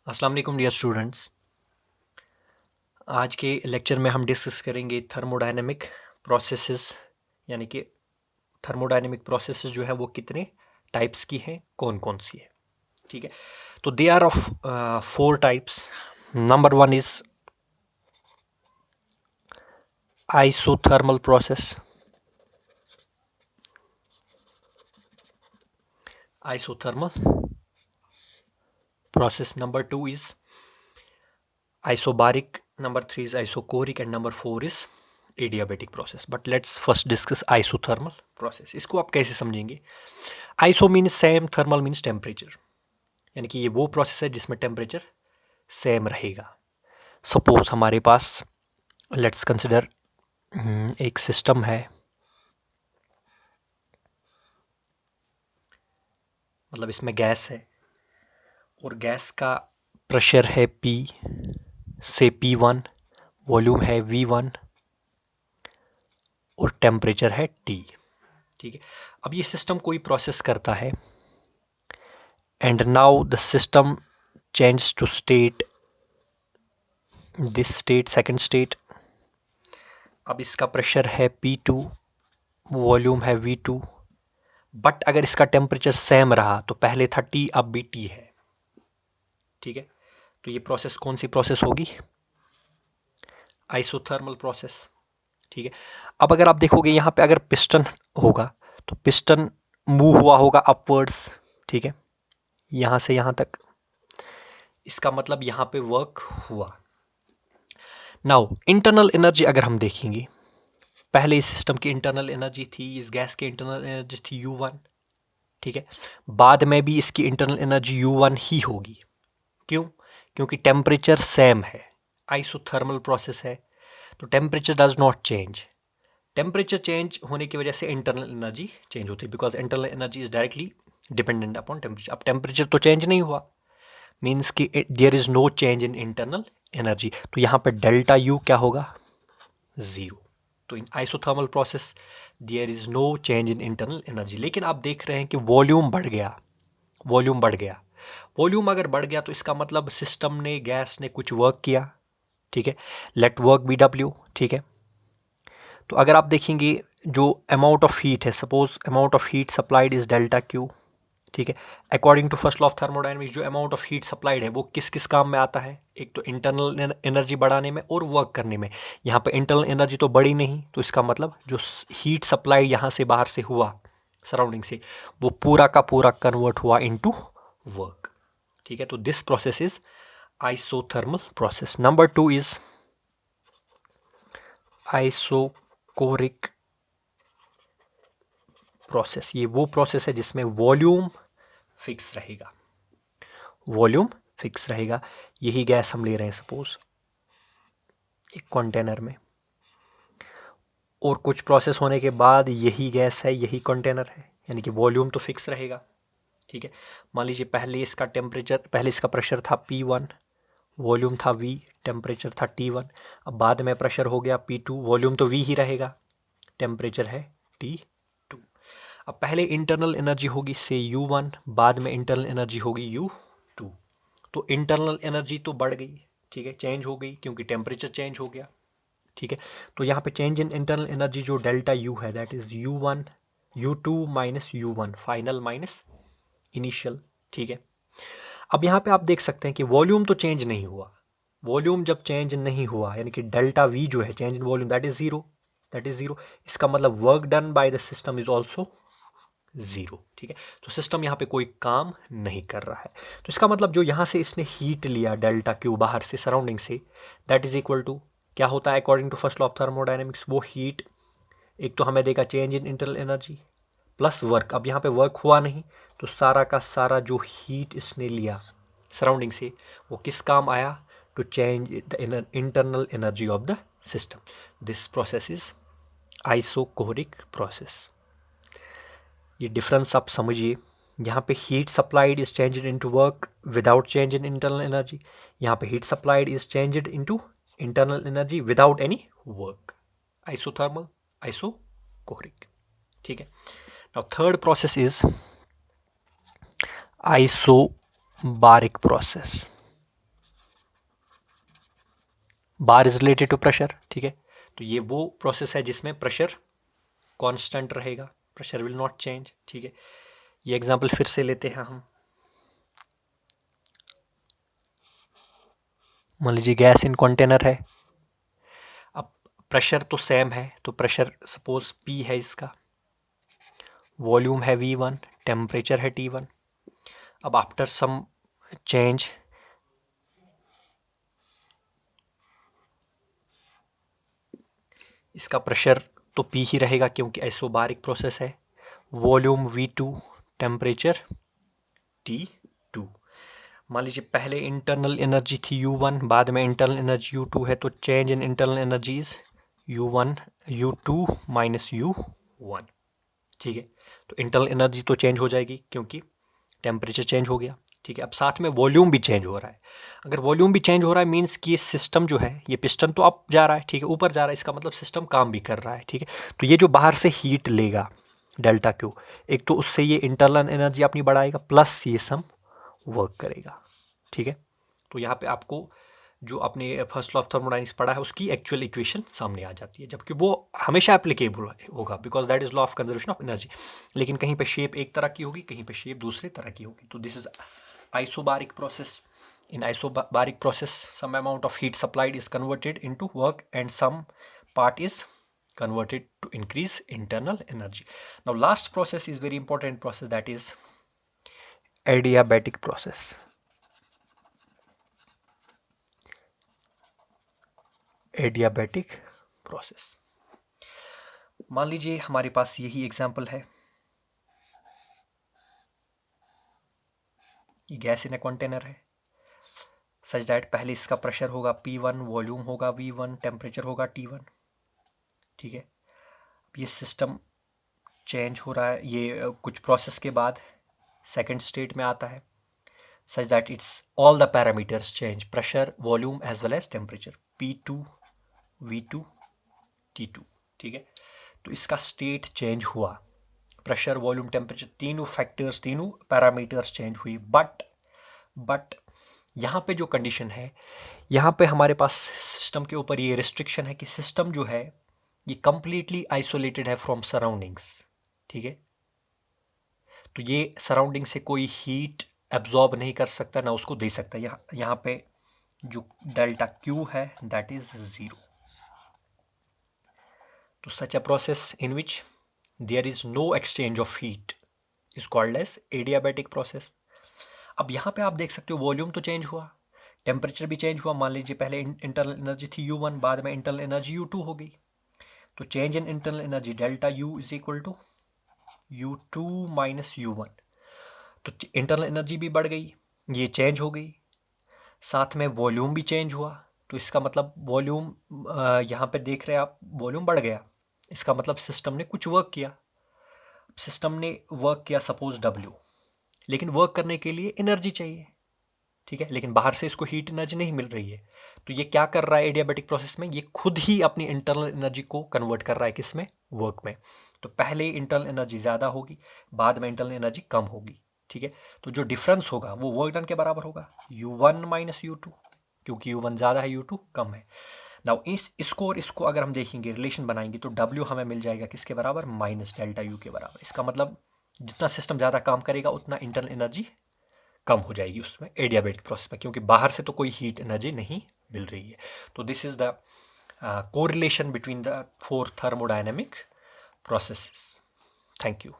अस्सलाम वालेकुम dear students. आज के लेक्चर में हम डिस्कस करेंगे थर्मोडायनेमिक प्रोसेसेस, यानी कि थर्मोडायनेमिक प्रोसेसेस जो है वो कितने टाइप्स की हैं, कौन कौन सी है। ठीक है, तो they are of 4 types. Number 1 is isothermal process. Isothermal process. Number 2 is isobaric, number 3 is isochoric, and number 4 is adiabatic process. But let's first discuss isothermal process. इसको आप कैसे समझेंगे? Iso means same, thermal means temperature, यानी कि ये वो process है जिसमें टेम्परेचर सेम रहेगा। सपोज हमारे पास लेट्स कंसिडर एक सिस्टम है, मतलब इसमें गैस है और गैस का प्रेशर है P से P1, वॉल्यूम है V1 और टेम्परेचर है T। ठीक है, अब ये सिस्टम कोई प्रोसेस करता है and now the system change to state, this state second state. अब इसका प्रेशर है P2, वॉल्यूम है V2, बट अगर इसका टेम्परेचर सेम रहा तो पहले था T, अब भी T है। ठीक है, तो ये प्रोसेस कौन सी प्रोसेस होगी? Isothermal process. ठीक है, अब अगर आप देखोगे यहाँ पे अगर पिस्टन होगा तो पिस्टन मूव हुआ होगा अपवर्ड्स। ठीक है, यहाँ से यहाँ तक, इसका मतलब यहाँ पे वर्क हुआ। नाउ इंटरनल एनर्जी अगर हम देखेंगे, पहले इस सिस्टम की इंटरनल एनर्जी थी, इस गैस की इंटरनल एनर्जी थी U1। ठीक है, बाद में भी इसकी इंटरनल एनर्जी U1 ही होगी। क्यों? क्योंकि टेम्परेचर सेम है, आइसोथर्मल प्रोसेस है, तो temperature does not change. Temperature change होने की वजह से इंटरनल एनर्जी चेंज होती है, because internal energy is directly dependent upon temperature. अब टेम्परेचर तो चेंज नहीं हुआ, मीन्स कि there is no change in internal energy, तो यहाँ पे डेल्टा U क्या होगा? 0। तो in isothermal process there is no change in internal energy. लेकिन आप देख रहे हैं कि वॉल्यूम बढ़ गया, वॉल्यूम बढ़ गया। वॉल्यूम अगर बढ़ गया तो इसका मतलब सिस्टम ने, गैस ने कुछ वर्क किया। ठीक है, लेट वर्क बी W। ठीक है, तो अगर आप देखेंगे जो अमाउंट ऑफ हीट है, suppose amount of heat supplied is delta Q। ठीक है, according to first law of thermodynamics जो अमाउंट ऑफ हीट सप्लाइड है वो किस किस काम में आता है? एक तो इंटरनल एनर्जी बढ़ाने में और वर्क करने में। यहाँ पे इंटरनल एनर्जी तो बढ़ी नहीं, तो इसका मतलब जो हीट सप्लाई यहाँ से बाहर से हुआ सराउंडिंग से, वो पूरा का पूरा कन्वर्ट हुआ इनटू वर्क। ठीक है, तो this process is isothermal process. Number 2 is isochoric process. ये वो प्रोसेस है जिसमें वॉल्यूम फिक्स रहेगा, वॉल्यूम फिक्स रहेगा। यही गैस हम ले रहे हैं सपोज एक कंटेनर में, और कुछ प्रोसेस होने के बाद यही गैस है, यही कंटेनर है, यानी कि वॉल्यूम तो फिक्स रहेगा। ठीक है, मान लीजिए पहले इसका टेम्परेचर, पहले इसका प्रेशर था P1, वॉल्यूम था V, टेम्परेचर था T1। अब बाद में प्रेशर हो गया P2, वॉल्यूम तो V ही रहेगा, टेम्परेचर है T2। अब पहले इंटरनल एनर्जी होगी से U1, बाद में इंटरनल एनर्जी होगी U2। तो इंटरनल एनर्जी तो बढ़ गई, ठीक है, चेंज हो गई क्योंकि टेम्परेचर चेंज हो गया। ठीक है, तो यहाँ पे चेंज इन इंटरनल एनर्जी जो डेल्टा U है, that is U1 U2 minus U1 final minus initial. ठीक है, अब यहाँ पे आप देख सकते हैं कि वॉल्यूम तो चेंज नहीं हुआ। वॉल्यूम जब चेंज नहीं हुआ यानी कि डेल्टा V जो है, change in volume, that is zero, that is zero. इसका मतलब work done by the system is also zero. ठीक है, तो सिस्टम यहाँ पे कोई काम नहीं कर रहा है। तो इसका मतलब जो यहाँ से इसने हीट लिया डेल्टा Q बाहर से सराउंडिंग से, दैट इज इक्वल टू क्या होता है according to first law of thermodynamics? वो हीट एक तो हमें देगा change in internal energy plus work. अब यहाँ पे वर्क हुआ नहीं, तो सारा का सारा जो हीट इसने लिया सराउंडिंग से वो किस काम आया? To change the internal energy of the system. This process is isochoric process. ये डिफरेंस आप समझिए, यहाँ पे heat supplied is changed into work without change in internal energy, यहाँ पे heat supplied is changed into internal energy without any work. Isothermal, isochoric. ठीक है, now third process is isobaric process. Bar is related to pressure, ठीक है। तो ये वो process है जिसमें प्रेशर कांस्टेंट रहेगा, प्रेशर विल नॉट चेंज, ठीक है। ये एग्जांपल फिर से लेते हैं हम। मान लीजिए गैस इन कंटेनर है, अब प्रेशर तो सेम है, तो प्रेशर सपोज P है इसका, वॉल्यूम है V1, टेम्परेचर है T1। अब आफ्टर सम चेंज इसका प्रेशर तो P ही रहेगा क्योंकि आइसोबारिक प्रोसेस है, वॉल्यूम V2, टेम्परेचर T2। मान लीजिए पहले इंटरनल एनर्जी थी U1, बाद में इंटरनल एनर्जी U2 है, तो change in internal energies U1 U2 minus U1, ठीक है। तो इंटरनल एनर्जी तो चेंज हो जाएगी क्योंकि टेम्परेचर चेंज हो गया, ठीक है। अब साथ में वॉल्यूम भी चेंज हो रहा है। अगर वॉल्यूम भी चेंज हो रहा है मीन्स कि ये सिस्टम जो है, ये पिस्टन तो अप जा रहा है, ठीक है, ऊपर जा रहा है, इसका मतलब सिस्टम काम भी कर रहा है, ठीक है। तो ये जो बाहर से हीट लेगा डेल्टा क्यू, एक तो उससे ये इंटरनल एनर्जी अपनी बढ़ाएगा, प्लस ये सम वर्क करेगा, ठीक है। तो यहाँ पे आपको जो आपने फर्स्ट लॉ ऑफ थर्मोडायनेमिक्स पढ़ा है उसकी एक्चुअल इक्वेशन सामने आ जाती है, जबकि वो हमेशा एप्लीकेबल होगा because that is law of conservation of energy. लेकिन कहीं पे शेप एक तरह की होगी, कहीं पे शेप दूसरे तरह की होगी। तो this is isobaric process. In isobaric process, some amount of heat supplied is converted into work and some part is converted to increase internal energy. Now last process is very important process, that is adiabatic process. Adiabatic process. मान लीजिए हमारे पास यही example है, ये gas in a container है, such that पहले इसका pressure होगा P1, वॉल्यूम होगा V1, टेम्परेचर होगा T1, ठीक है। अब ये सिस्टम चेंज हो रहा है, ये कुछ प्रोसेस के बाद सेकंड स्टेट में आता है, such that it's all the parameters change, pressure, volume as well as temperature, P2, V2, T2, ठीक है। तो इसका स्टेट चेंज हुआ, प्रेशर, वॉल्यूम, टेम्परेचर, तीनों फैक्टर्स, तीनों पैरामीटर्स चेंज हुई। बट यहाँ पे जो कंडीशन है, यहाँ पे हमारे पास सिस्टम के ऊपर ये रिस्ट्रिक्शन है कि सिस्टम जो है ये कंप्लीटली आइसोलेटेड है फ्रॉम सराउंडिंग्स, ठीक है। तो ये सराउंडिंग से कोई हीट एब्जॉर्ब नहीं कर सकता, ना उसको दे सकता। यहाँ पे जो डेल्टा क्यू है दैट इज 0। तो such a process in which there is no exchange of heat is called as adiabatic process. अब यहाँ पे आप देख सकते हो वॉल्यूम तो चेंज हुआ, टेम्परेचर भी चेंज हुआ। मान लीजिए पहले इंटरनल एनर्जी थी U1, बाद में इंटरनल एनर्जी U2 हो गई। तो change in internal energy delta U is equal to U2 minus U1। तो इंटरनल एनर्जी भी बढ़ गई, ये चेंज हो गई, साथ में वॉल्यूम भी चेंज हुआ। तो इसका मतलब वॉल्यूम, यहाँ पे देख रहे हैं आप, वॉल्यूम बढ़ गया, इसका मतलब सिस्टम ने कुछ वर्क किया। सिस्टम ने वर्क किया सपोज W, लेकिन वर्क करने के लिए एनर्जी चाहिए, ठीक है, लेकिन बाहर से इसको हीट एनर्जी नहीं मिल रही है। तो ये क्या कर रहा है एडियाबैटिक प्रोसेस में, ये खुद ही अपनी इंटरनल एनर्जी को कन्वर्ट कर रहा है किसमें, वर्क में। तो पहले इंटरनल एनर्जी ज़्यादा होगी, बाद में इंटरनल एनर्जी कम होगी, ठीक है। तो जो डिफरेंस होगा वो वर्क डन के बराबर होगा, U1 माइनस U2, क्योंकि U1 ज़्यादा है, U2 कम है। नाउ इसको और इसको अगर हम देखेंगे, रिलेशन बनाएंगे, तो W हमें मिल जाएगा किसके बराबर, माइनस डेल्टा U के बराबर। इसका मतलब जितना सिस्टम ज़्यादा काम करेगा उतना इंटरनल एनर्जी कम हो जाएगी उसमें एडियाबैटिक प्रोसेस में, क्योंकि बाहर से तो कोई हीट एनर्जी नहीं मिल रही है। तो this is the correlation between the 4 thermodynamic processes. Thank you.